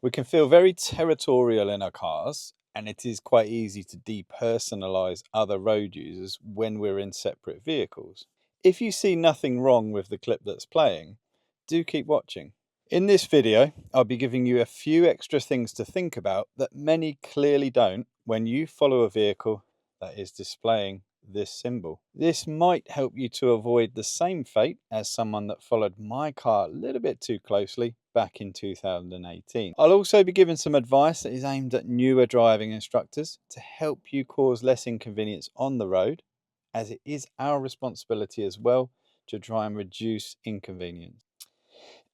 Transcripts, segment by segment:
We can feel very territorial in our cars, and it is quite easy to depersonalize other road users when we're in separate vehicles. If you see nothing wrong with the clip that's playing, do keep watching. In this video, I'll be giving you a few extra things to think about that many clearly don't when you follow a vehicle that is displaying this symbol. This might help you to avoid the same fate as someone that followed my car a little bit too closely back in 2018. I'll also be giving some advice that is aimed at newer driving instructors to help you cause less inconvenience on the road, as it is our responsibility as well to try and reduce inconvenience.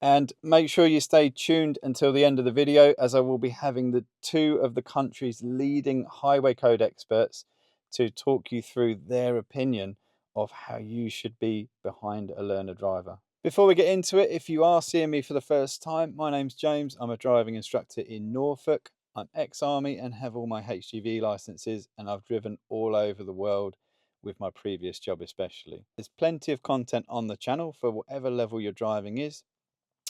And make sure you stay tuned until the end of the video, as I will be having the two of the country's leading highway code experts to talk you through their opinion of how you should be behind a learner driver. Before we get into it, if you are seeing me for the first time, my name's James. I'm a driving instructor in Norfolk. I'm ex-army and have all my HGV licenses, and I've driven all over the world with my previous job especially. There's plenty of content on the channel for whatever level your driving is.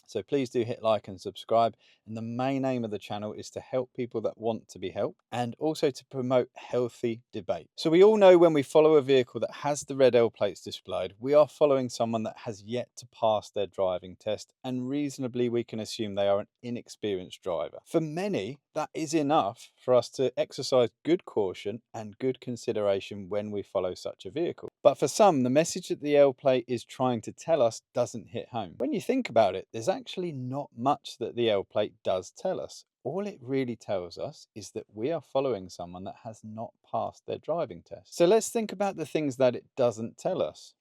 So please do hit like and subscribe. And the main aim of the channel is to help people that want to be helped, and also to promote healthy debate. So we all know when we follow a vehicle that has the red L plates displayed, we are following someone that has yet to pass their driving test, and reasonably we can assume they are an inexperienced driver. For many, that is enough for us to exercise good caution and good consideration when we follow such a vehicle. But for some, the message that the L plate is trying to tell us doesn't hit home. When you think about it, there's actually not much that the L plate does tell us. All it really tells us is that we are following someone that has not passed their driving test. So let's think about the things that it doesn't tell us.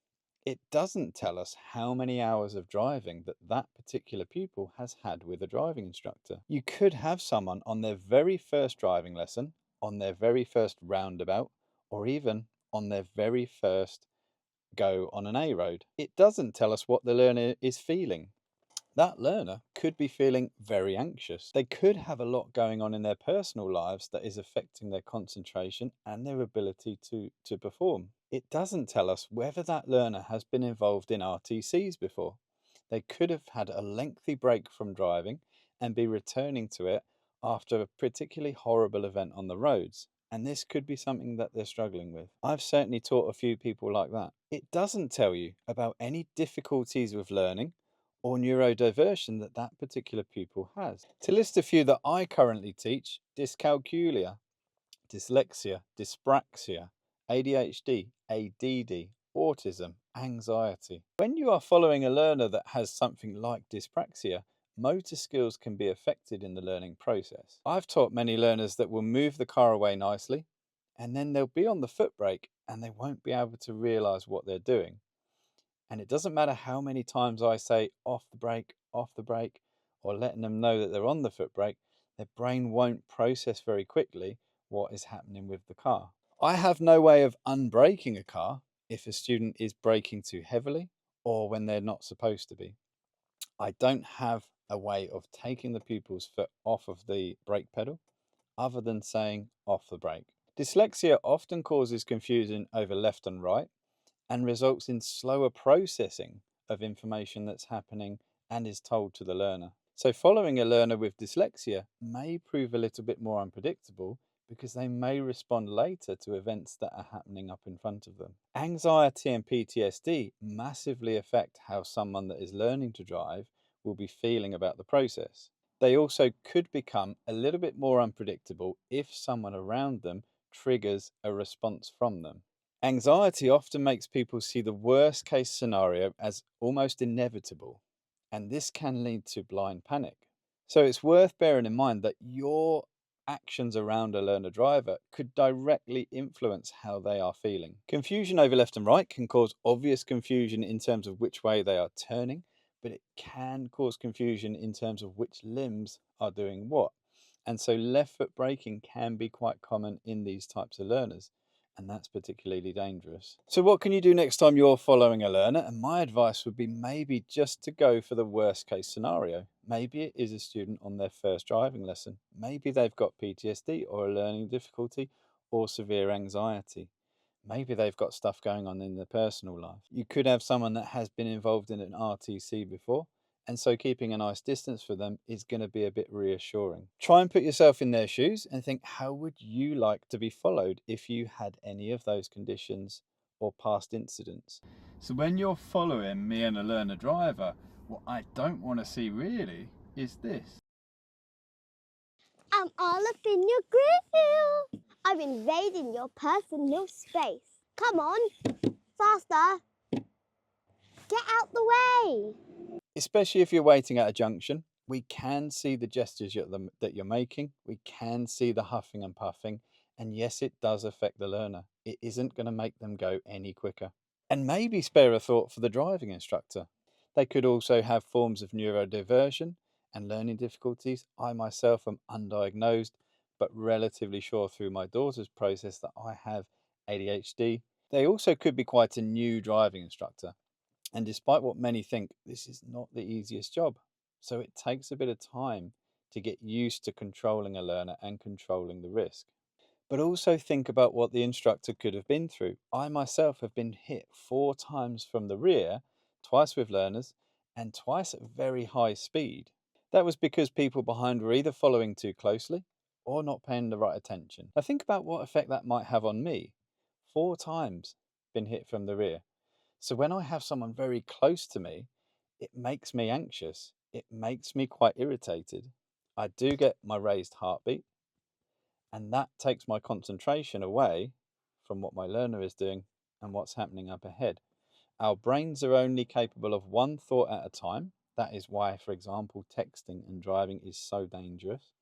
It doesn't tell us how many hours of driving that particular pupil has had with a driving instructor. You could have someone on their very first driving lesson, on their very first roundabout, or even on their very first go on an A road. It doesn't tell us what the learner is feeling. That learner could be feeling very anxious. They could have a lot going on in their personal lives that is affecting their concentration and their ability to perform. It doesn't tell us whether that learner has been involved in RTCs before. They could have had a lengthy break from driving and be returning to it after a particularly horrible event on the roads. And this could be something that they're struggling with. I've certainly taught a few people like that. It doesn't tell you about any difficulties with learning or neurodiversion that particular pupil has. To list a few that I currently teach: dyscalculia, dyslexia, dyspraxia, ADHD, ADD, autism, anxiety. When you are following a learner that has something like dyspraxia, motor skills can be affected in the learning process. I've taught many learners that will move the car away nicely, and then they'll be on the foot brake and they won't be able to realize what they're doing. And it doesn't matter how many times I say off the brake, or letting them know that they're on the foot brake, their brain won't process very quickly what is happening with the car. I have no way of unbraking a car if a student is braking too heavily or when they're not supposed to be. I don't have a way of taking the pupil's foot off of the brake pedal other than saying off the brake. Dyslexia often causes confusion over left and right, and results in slower processing of information that's happening and is told to the learner. So following a learner with dyslexia may prove a little bit more unpredictable, because they may respond later to events that are happening up in front of them. Anxiety and PTSD massively affect how someone that is learning to drive will be feeling about the process. They also could become a little bit more unpredictable if someone around them triggers a response from them. Anxiety often makes people see the worst case scenario as almost inevitable, and this can lead to blind panic. So it's worth bearing in mind that your actions around a learner driver could directly influence how they are feeling. Confusion over left and right can cause obvious confusion in terms of which way they are turning, but it can cause confusion in terms of which limbs are doing what. And so left foot braking can be quite common in these types of learners, and that's particularly dangerous. So what can you do next time you're following a learner? And my advice would be maybe just to go for the worst case scenario. Maybe it is a student on their first driving lesson. Maybe they've got PTSD or a learning difficulty or severe anxiety. Maybe they've got stuff going on in their personal life. You could have someone that has been involved in an RTC before And so keeping a nice distance for them is going to be a bit reassuring. Try and put yourself in their shoes and think, how would you like to be followed if you had any of those conditions or past incidents? So when you're following me and a learner driver, what I don't want to see really is this. I'm all up in your grill. I'm invading your personal space. Come on, faster. Get out the way. Especially if you're waiting at a junction, we can see the gestures that you're making. We can see the huffing and puffing. And yes, it does affect the learner. It isn't going to make them go any quicker. And maybe spare a thought for the driving instructor. They could also have forms of neurodiversion and learning difficulties. I myself am undiagnosed, but relatively sure through my daughter's process that I have ADHD. They also could be quite a new driving instructor. And despite what many think, this is not the easiest job. So it takes a bit of time to get used to controlling a learner and controlling the risk. But also think about what the instructor could have been through. I myself have been hit 4 times from the rear, twice with learners, and twice at very high speed. That was because people behind were either following too closely or not paying the right attention. Now think about what effect that might have on me. 4 times been hit from the rear. So when I have someone very close to me, it makes me anxious. It makes me quite irritated. I do get my raised heartbeat, and that takes my concentration away from what my learner is doing and what's happening up ahead. Our brains are only capable of one thought at a time. That is why, for example, texting and driving is so dangerous.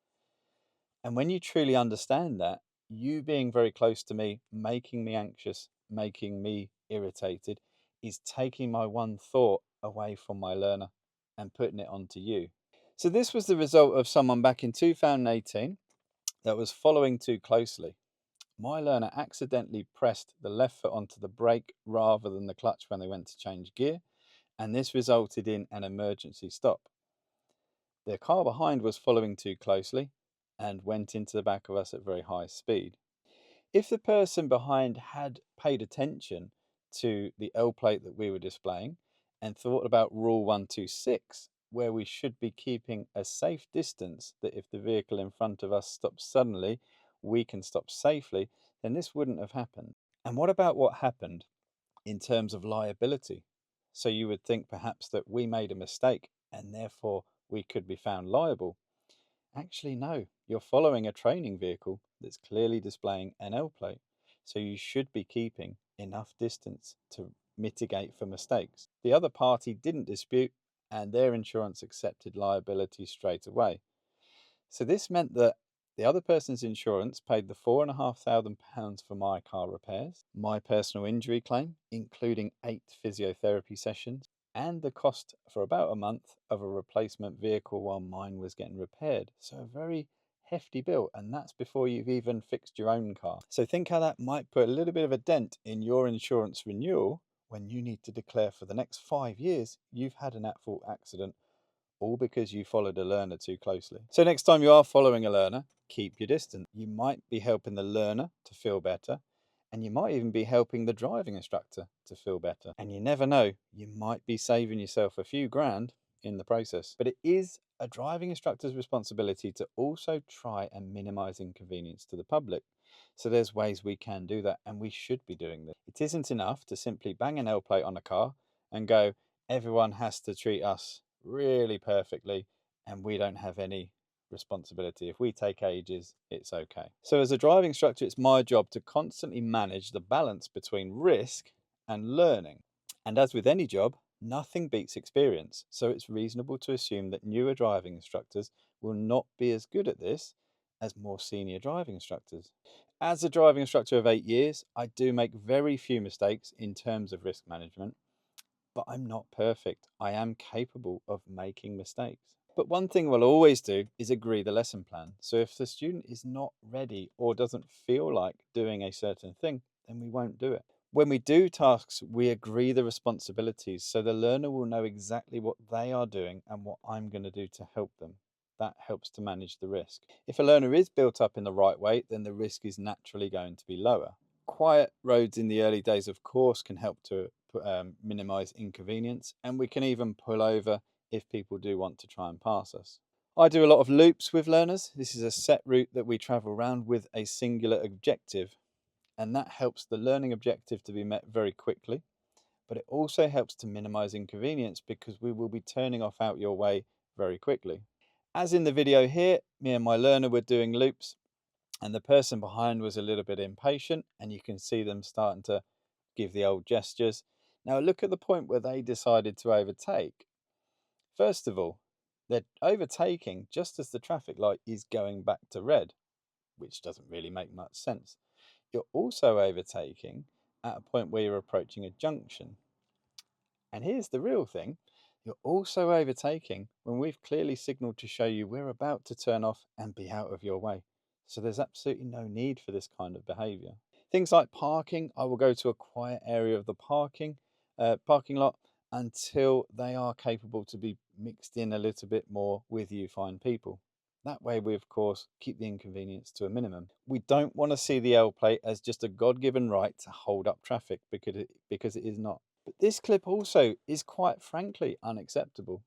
And when you truly understand that, you being very close to me, making me anxious, making me irritated, is taking my one thought away from my learner and putting it onto you. So, this was the result of someone back in 2018 that was following too closely. My learner accidentally pressed the left foot onto the brake rather than the clutch when they went to change gear, and this resulted in an emergency stop. The car behind was following too closely and went into the back of us at very high speed. If the person behind had paid attention to the L plate that we were displaying and thought about Rule 126, where we should be keeping a safe distance, that if the vehicle in front of us stops suddenly, we can stop safely, then this wouldn't have happened. And what about what happened in terms of liability? So you would think perhaps that we made a mistake and therefore we could be found liable. Actually, no, you're following a training vehicle that's clearly displaying an L plate, so you should be keeping enough distance to mitigate for mistakes. The other party didn't dispute, and their insurance accepted liability straight away. So this meant that the other person's insurance paid the £4,500 for my car repairs, my personal injury claim, including 8 physiotherapy sessions, and the cost for about a month of a replacement vehicle while mine was getting repaired. So a very hefty bill, and that's before you've even fixed your own car. So think how that might put a little bit of a dent in your insurance renewal when you need to declare for the next 5 years you've had an at-fault accident, all because you followed a learner too closely. So next time you are following a learner, keep your distance. You might be helping the learner to feel better, and you might even be helping the driving instructor to feel better. And you never know, you might be saving yourself a few grand in the process. But it is a driving instructor's responsibility to also try and minimize inconvenience to the public. So there's ways we can do that, and we should be doing this. It isn't enough to simply bang an L plate on a car and go, everyone has to treat us really perfectly, and we don't have any responsibility. If we take ages, it's okay. So as a driving instructor, it's my job to constantly manage the balance between risk and learning. And as with any job, nothing beats experience. So it's reasonable to assume that newer driving instructors will not be as good at this as more senior driving instructors. As a driving instructor of 8 years, I do make very few mistakes in terms of risk management, but I'm not perfect. I am capable of making mistakes. But one thing we'll always do is agree the lesson plan. So if the student is not ready or doesn't feel like doing a certain thing, then we won't do it. When we do tasks, we agree the responsibilities so the learner will know exactly what they are doing and what I'm going to do to help them. That helps to manage the risk. If a learner is built up in the right way, then the risk is naturally going to be lower. Quiet roads in the early days, of course, can help to minimize inconvenience, and we can even pull over if people do want to try and pass us. I do a lot of loops with learners. This is a set route that we travel around with a singular objective, and that helps the learning objective to be met very quickly, but it also helps to minimize inconvenience because we will be turning off out your way very quickly. As in the video here, me and my learner were doing loops, and the person behind was a little bit impatient, and you can see them starting to give the old gestures. Now look at the point where they decided to overtake. First of all, they're overtaking just as the traffic light is going back to red, which doesn't really make much sense. You're also overtaking at a point where you're approaching a junction. And here's the real thing. You're also overtaking when we've clearly signaled to show you we're about to turn off and be out of your way. So there's absolutely no need for this kind of behavior. Things like parking, I will go to a quiet area of the parking lot until they are capable to be mixed in a little bit more with you fine people. That way we, of course, keep the inconvenience to a minimum. We don't want to see the L plate as just a God-given right to hold up traffic because it is not. But this clip also is quite frankly unacceptable.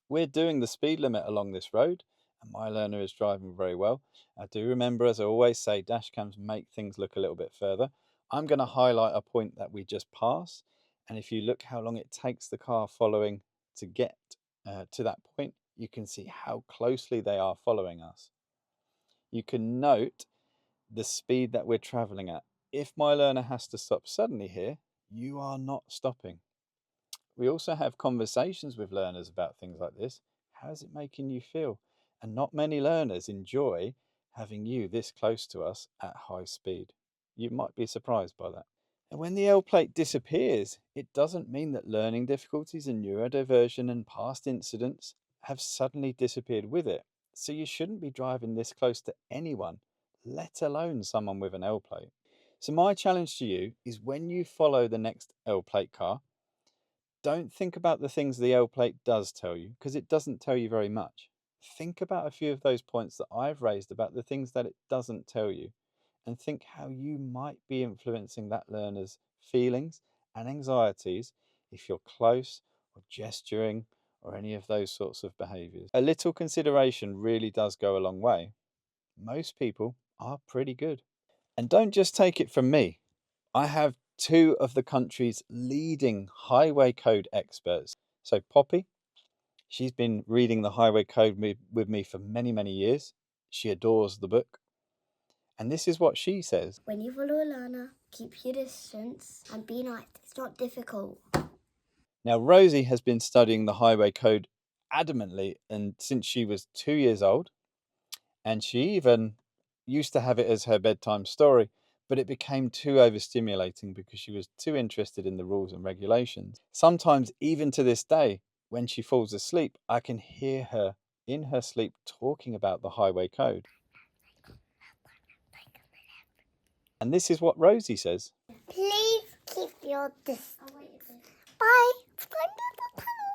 We're doing the speed limit along this road, and my learner is driving very well. I do remember, as I always say, dash cams make things look a little bit further. I'm going to highlight a point that we just passed, and if you look how long it takes the car following to get to that point, you can see how closely they are following us. You can note the speed that we're traveling at. If my learner has to stop suddenly here, you are not stopping. We also have conversations with learners about things like this. How's it making you feel? And not many learners enjoy having you this close to us at high speed. You might be surprised by that. And when the L plate disappears, it doesn't mean that learning difficulties and neurodiversion and past incidents have suddenly disappeared with it. So you shouldn't be driving this close to anyone, let alone someone with an L plate. So my challenge to you is when you follow the next L plate car, don't think about the things the L plate does tell you, because it doesn't tell you very much. Think about a few of those points that I've raised about the things that it doesn't tell you, and think how you might be influencing that learner's feelings and anxieties if you're close or gesturing or any of those sorts of behaviors. A little consideration really does go a long way. Most people are pretty good. And don't just take it from me. I have two of the country's leading highway code experts. So Poppy, she's been reading the highway code with me for many, many years. She adores the book. And this is what she says. When you follow a learner, keep your distance and be nice. It's not difficult. Now, Rosie has been studying the highway code adamantly and since she was 2 years old. And she even used to have it as her bedtime story, but it became too overstimulating because she was too interested in the rules and regulations. Sometimes, even to this day, when she falls asleep, I can hear her in her sleep talking about the highway code. And this is what Rosie says. Please keep your distance. Bye. It's time to